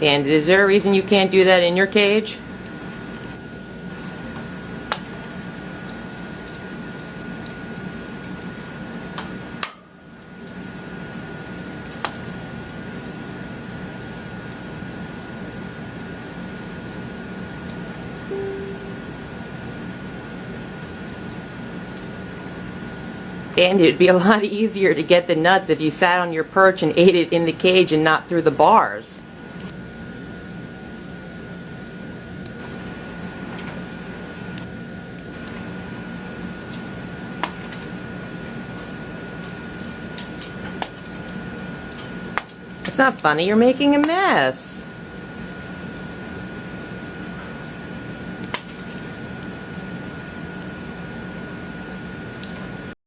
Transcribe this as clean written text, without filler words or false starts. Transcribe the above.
Bandit, is there a reason you can't do that in your cage? Bandit, it'd be a lot easier to get the nuts if you sat on your perch and ate it in the cage and not through the bars. It's not funny, you're making a mess.